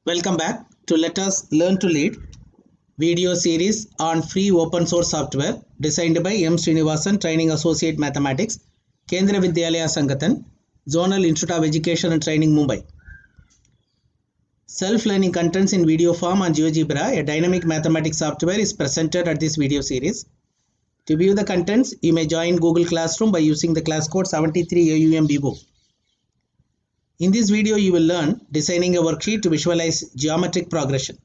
Welcome back to Let Us Learn to Lead video series on free open source software designed by M. Srinivasan, Training Associate Mathematics, Kendriya Vidyalaya Sangathan, Zonal Institute of Education and Training, Mumbai. Self-learning contents in video form on GeoGebra, a dynamic mathematics software, is presented at this video series. To view the contents, you may join Google Classroom by using the class code 73AUMBIGO. In this video, you will learn designing a worksheet to visualize geometric progression.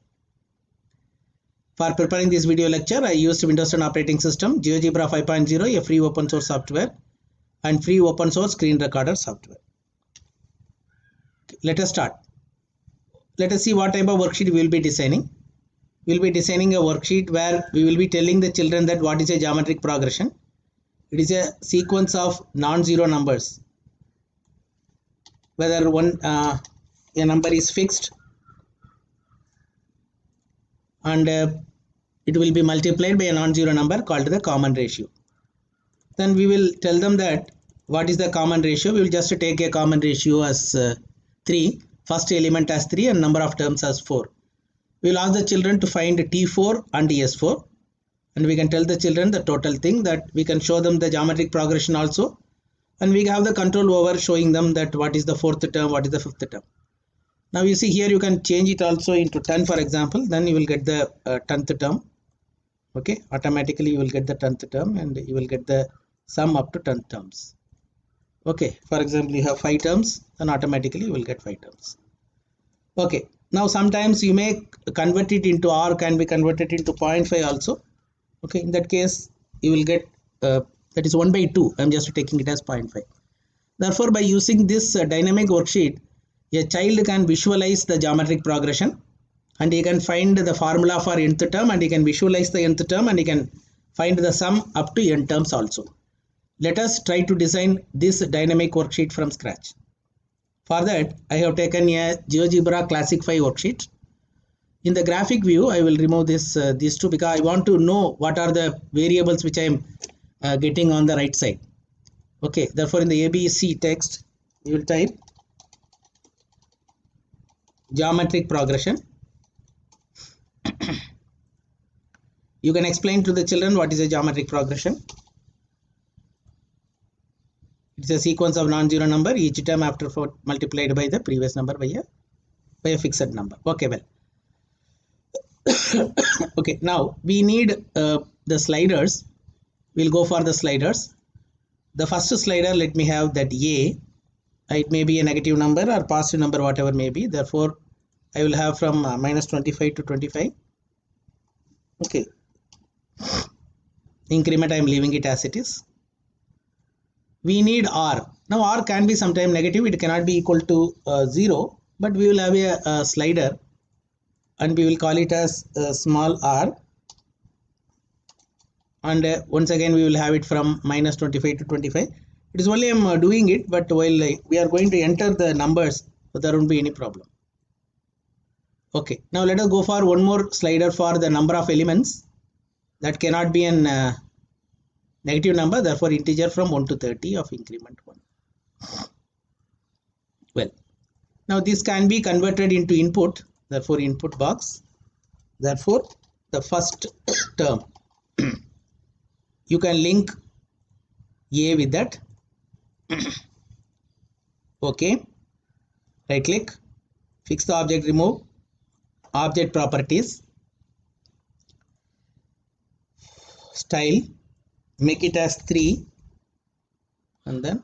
For preparing this video lecture, I used Windows 10 operating system, GeoGebra 5.0, a free open source software, and free open source screen recorder software. Let us start. Let us see what type of worksheet we will be designing. We will be designing a worksheet where we will be telling the children that what is a geometric progression. It is a sequence of non-zero numbers. Whether a number is fixed and it will be multiplied by a non-zero number called the common ratio. Then we will tell them that what is the common ratio. We will just take a common ratio as 3, first element as 3 and number of terms as 4. We will ask the children to find T4 and S4, and we can tell the children the total thing, that we can show them the geometric progression also, and we have the control over showing them that what is the fourth term, what is the fifth term. Now you see here, you can change it also into 10, for example, then you will get the 10th term. Okay, automatically you will get the 10th term and you will get the sum up to 10 terms. Okay, for example, you have 5 terms, then automatically you will get 5 terms. Okay, now sometimes you may convert it into, or can be converted into 0.5 also. Okay, in that case you will get that is 1 by 2. I am just taking it as 0.5. Therefore, by using this dynamic worksheet, a child can visualize the geometric progression, and he can find the formula for nth term, and he can visualize the nth term, and he can find the sum up to n terms also. Let us try to design this dynamic worksheet from scratch. For that, I have taken a GeoGebra Classic 5 worksheet. In the graphic view, I will remove these two because I want to know what are the variables which I am getting on the right side. Okay, therefore in the ABC text, you will type geometric progression. You can explain to the children what is a geometric progression. It's a sequence of non-zero number, each term after 4 multiplied by the previous number by a fixed number. Okay, well. Okay, now we need the sliders. We'll go for the sliders. The first slider, let me have that A. It may be a negative number or positive number, whatever may be. Therefore, I will have from minus 25 to 25. Okay. Increment, I am leaving it as it is. We need R. Now R can be sometime negative. It cannot be equal to 0. But we will have a slider, and we will call it as small r. And once again we will have it from minus 25 to 25. It is only I am doing it, but while we are going to enter the numbers, so there won't be any problem. Okay, now let us go for one more slider for the number of elements. That cannot be an negative number, therefore integer from 1 to 30 of increment 1. Well, now this can be converted into input, therefore input box. Therefore the first term, you can link A with that. Okay, right click, fix the object, remove object properties, style, make it as 3, and then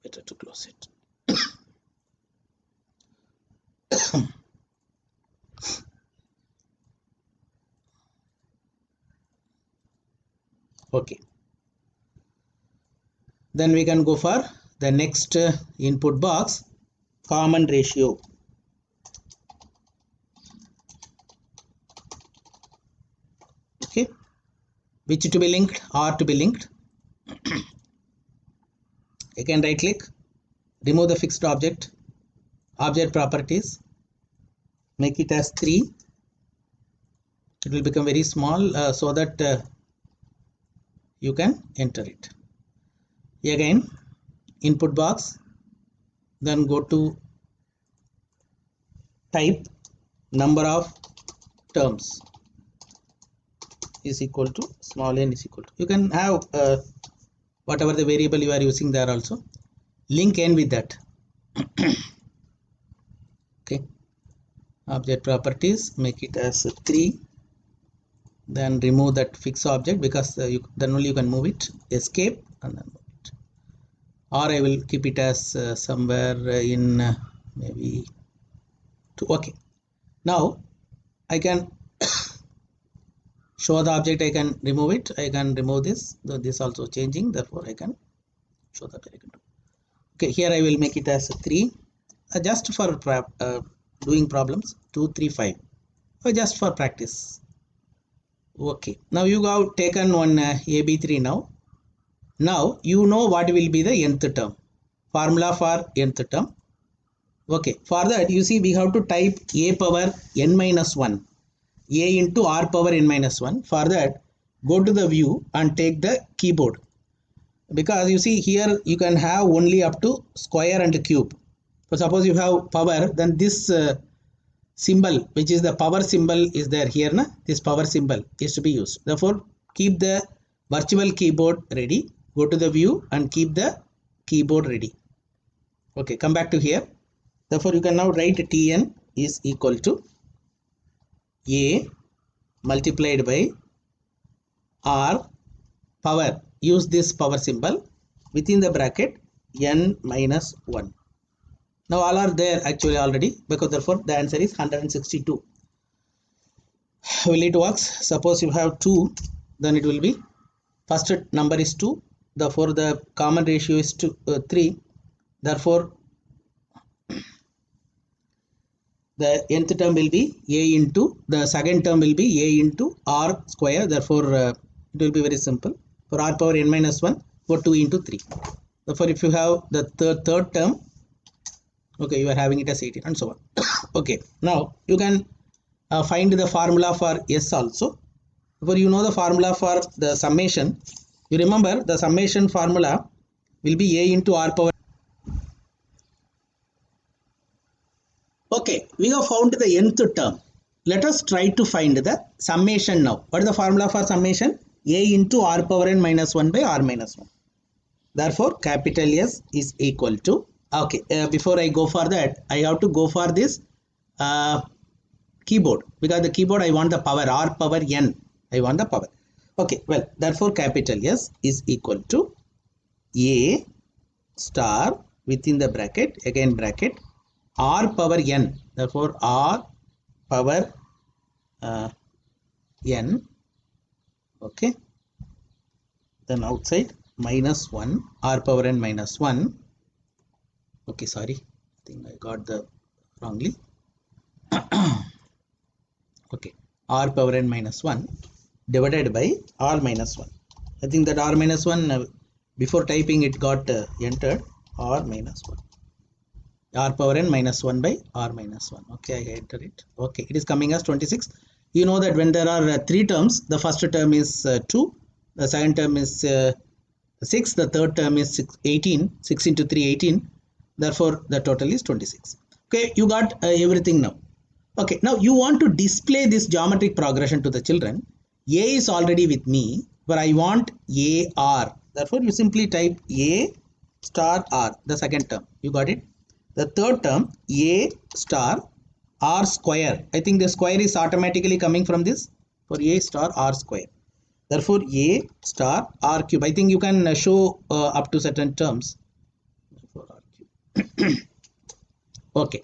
better to close it. Okay, then we can go for the next input box, common ratio. Okay, which to be linked, or to be linked. Again right click, remove the fixed object, object properties, make it as 3. It will become very small so that you can enter it. Again input box, then go to type, number of terms is equal to small n is equal to, you can have whatever the variable you are using there also, link n with that. Okay, object properties, make it as 3, then remove that fixed object, because then only you can move it, escape and then move it. Or I will keep it as somewhere in maybe 2. Okay, now I can show the object, I can remove it, I can remove this, though this also changing, therefore I can show that I can do. Okay, here I will make it as 3, just for doing problems 2 3 5, or just for practice. Okay, now you have taken one AB3 now. Now you know what will be the nth term, formula for nth term. Okay, for that you see we have to type a power n minus 1, a into r power n minus 1. For that, go to the view and take the keyboard, because you see here you can have only up to square and cube. So suppose you have power, then this symbol, which is the power symbol, is there here, na? This power symbol is to be used. Therefore, keep the virtual keyboard ready, go to the view and keep the keyboard ready. Okay, come back to here. Therefore, you can now write Tn is equal to a multiplied by r power, use this power symbol, within the bracket n minus 1. Now all are there actually already, because therefore the answer is 162. Will it works? Suppose you have 2, then it will be, first number is 2, therefore the common ratio is 3, therefore the nth term will be a into, the second term will be a into r square, therefore it will be very simple. For r power n minus 1, go 2 into 3. Therefore if you have the third term, okay, you are having it as 18 and so on. Okay, now you can find the formula for S also. Therefore you know the formula for the summation. You remember the summation formula will be a into r power. Okay, we have found the nth term. Let us try to find the summation now. What is the formula for summation? A into r power n minus 1 by r minus 1. Therefore capital S is equal to, okay, before I go for that, I have to go for this keyboard, because the keyboard I want the power, r power n, I want the power. Okay, well, therefore capital S is equal to a star within the bracket, again bracket, r power n, therefore r power n, okay, then outside minus 1, r power n minus 1. Okay, sorry, I think I got the wrongly. Okay, r power n minus 1 divided by r minus 1. I think that r minus 1 before typing it got entered, r minus 1, r power n minus 1 by r minus 1. Okay, I enter it. Okay, it is coming as 26. You know that when there are 3 terms, the first term is 2, the second term is 6, the third term is 18, 6 into 3 18, therefore the total is 26. Okay, you got everything now. Okay, now you want to display this geometric progression to the children. A is already with me, but I want AR. Therefore you simply type A star R, the second term. You got it? The third term, A star R square. I think the square is automatically coming from this, for A star R square. Therefore A star R cube. I think you can show up to certain terms. R cube. Okay.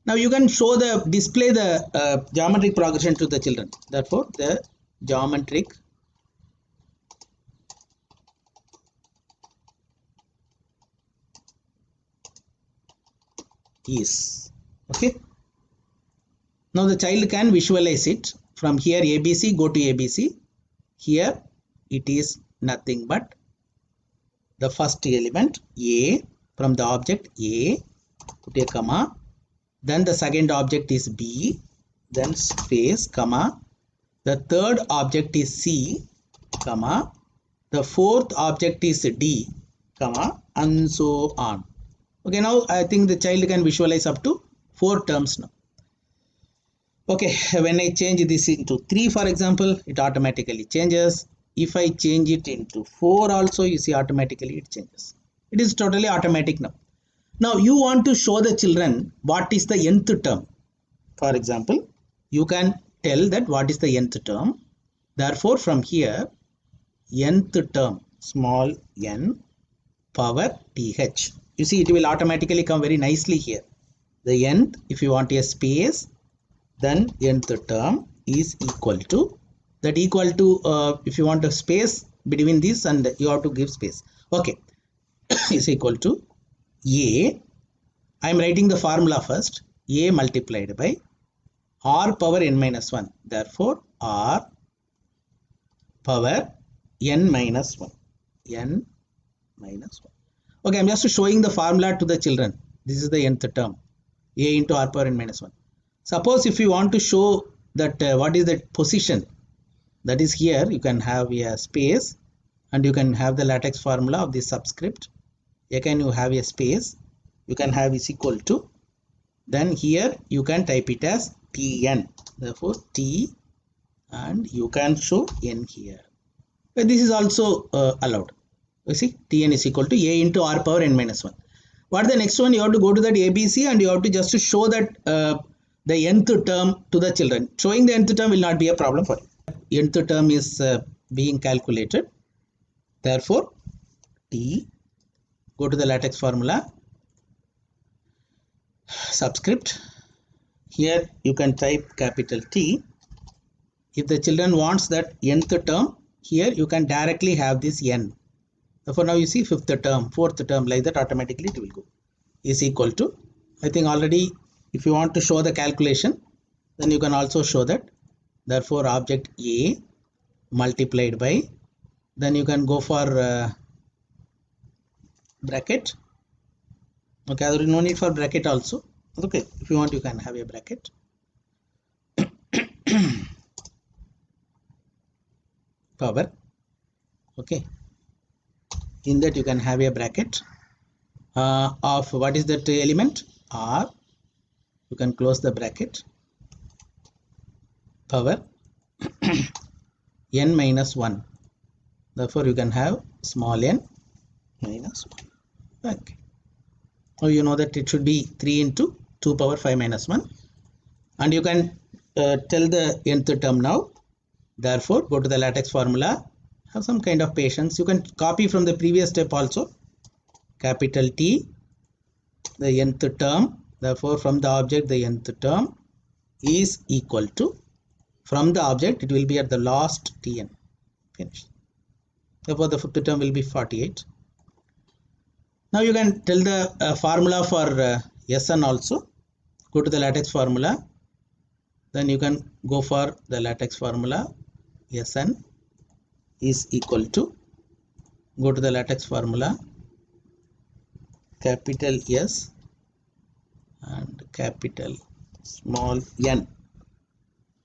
Now you can show the, display the geometric progression to the children. Therefore the geometric is, okay. Now the child can visualize it from here. ABC, go to ABC. Here it is nothing but the first element A, from the object A, put a comma, then the second object is B, then space, comma, the third object is C, comma, the fourth object is D, comma, and so on. Okay, now I think the child can visualize up to 4 terms now. Okay, when I change this into 3 for example, it automatically changes. If I change it into 4 also, you see automatically it changes. It is totally automatic now. Now you want to show the children what is the nth term. For example, you can tell that what is the nth term. Therefore, from here, nth term, small n power th. You see, it will automatically come very nicely here. The nth, if you want a space, then nth term is equal to that if you want a space between this and you have to give space. Okay, is equal to a. I am writing the formula first. A multiplied by r power n minus 1. Therefore, r power n minus 1. N minus 1. Okay, I am just showing the formula to the children. This is the nth term. A into r power n minus 1. Suppose if you want to show that what is the position, that is here, you can have a space and you can have the latex formula of the subscript. Again, you have a space. You can have is equal to. Then here you can type it as Tn. Therefore, T and you can show n here. But this is also allowed. You see, Tn is equal to A into r power n minus 1. What the next one? You have to go to that ABC and you have to just show that the nth term to the children. Showing the nth term will not be a problem for you. Nth term is being calculated. Therefore, T, go to the latex formula, subscript. Here you can type capital T. If the children wants that nth term, here you can directly have this n. Therefore, now you see fifth term, fourth term, like that automatically it will go. Is equal to, I think already if you want to show the calculation, then you can also show that. Therefore, object A multiplied by, then you can go for bracket. Okay, there is no need for bracket also. Okay, if you want, you can have a bracket. Power. Okay, in that you can have a bracket of what is that element r. You can close the bracket. Power n minus 1. Therefore, you can have small n minus 1. Okay. Now you know that it should be 3 into 2 power 5 minus 1. And you can tell the nth term now. Therefore, go to the latex formula. Have some kind of patience. You can copy from the previous step also. Capital T, the nth term. Therefore, from the object, the nth term is equal to, from the object, it will be at the last Tn. Finish. Therefore, the fifth term will be 48. Now you can tell the formula for Sn also. Go to the latex formula. Then you can go for the latex formula. Sn is equal to, go to the latex formula, capital S and capital small n.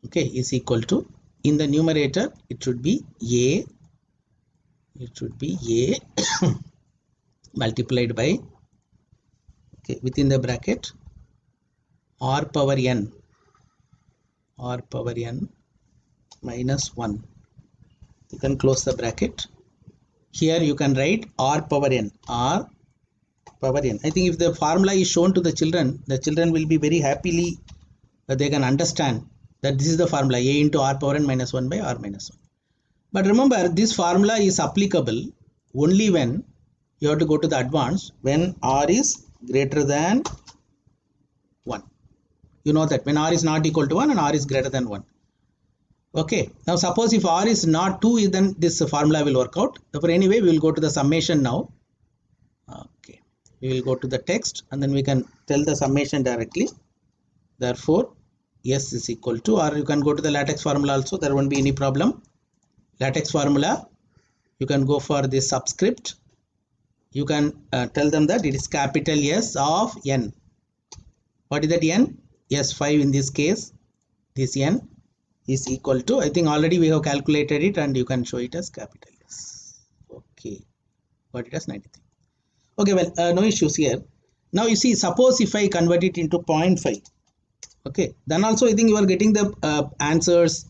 Okay, is equal to, in the numerator it should be A, multiplied by, okay, within the bracket, r power n minus 1. You can close the bracket. Here you can write r power n. I think if the formula is shown to the children will be very happily, they can understand that this is the formula, A into r power n minus 1 by r minus 1. But remember, this formula is applicable only when you have to go to the advanced, when r is greater than 1. You know that when r is not equal to 1 and r is greater than 1. Okay, now suppose if r is not 2, then this formula will work out. Therefore, anyway, we will go to the summation now. Okay, we will go to the text and then we can tell the summation directly. Therefore, S is equal to, or you can go to the latex formula also, there won't be any problem. Latex formula, you can go for the subscript. You can tell them that it is capital S of n. What is that n? S5 in this case. This n is equal to, I think already we have calculated it and you can show it as capital S. Okay, got it as 93. Okay, well, no issues here. Now you see, suppose if I convert it into 0.5. Okay, then also I think you are getting the answers,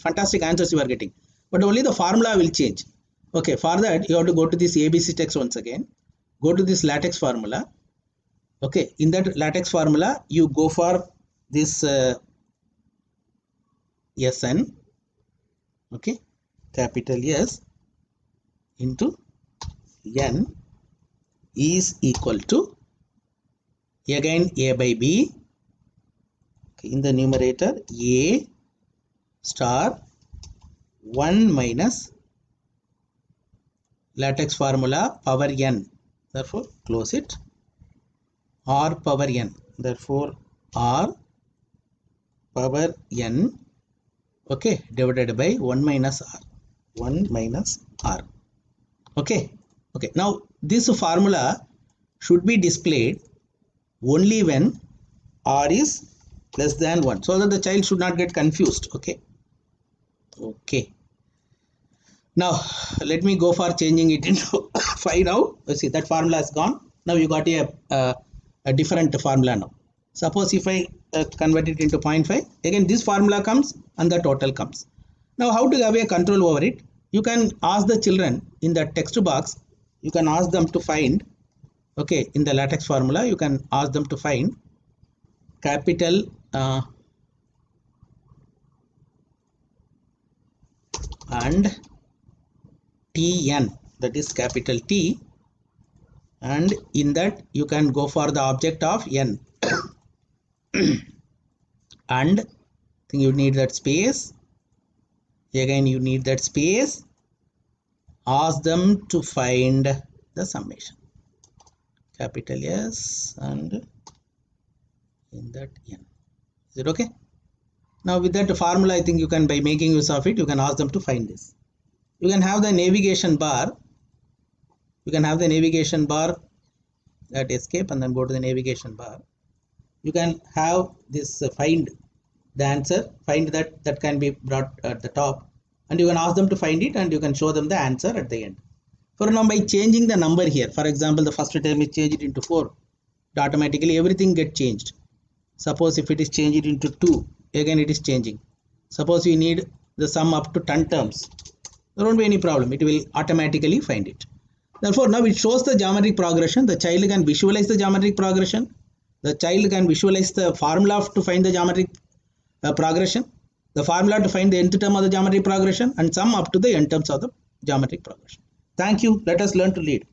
fantastic answers you are getting, but only the formula will change. Okay, for that you have to go to this ABC text once again, go to this latex formula. Okay, in that latex formula you go for this SN, okay, capital S into N is equal to, again A by B, okay, in the numerator A star 1 minus latex formula power n, therefore close it, r power n, therefore r power n, okay, divided by 1 minus r, 1 minus r. Okay, okay, now this formula should be displayed only when r is less than 1, so that the child should not get confused. Okay, okay, now let me go for changing it into 5 now. Let's see, that formula is gone. Now you got a different formula now. Suppose if I convert it into 0.5, again this formula comes and the total comes. Now how to have a control over it? You can ask the children in the text box, you can ask them to find, okay, in the latex formula you can ask them to find capital and Tn, that is capital T, and in that you can go for the object of n and think you need that space, again you need that space, ask them to find the summation, capital S and in that n. Is it okay? Now with that formula, I think you can, by making use of it, you can ask them to find this. You can have the navigation bar, you can have the navigation bar, that escape and then go to the navigation bar. You can have this find the answer, find that can be brought at the top, and you can ask them to find it and you can show them the answer at the end. For now, by changing the number here, for example, the first term is changed into 4, automatically everything get changed. Suppose if it is changed into 2, again it is changing. Suppose you need the sum up to 10 terms, there won't be any problem, it will automatically find it. Therefore now it shows the geometric progression, the child can visualize the geometric progression, the child can visualize the formula to find the geometric progression, the formula to find the nth term of the geometric progression, and sum up to the n terms of the geometric progression. Thank you. Let us learn to lead.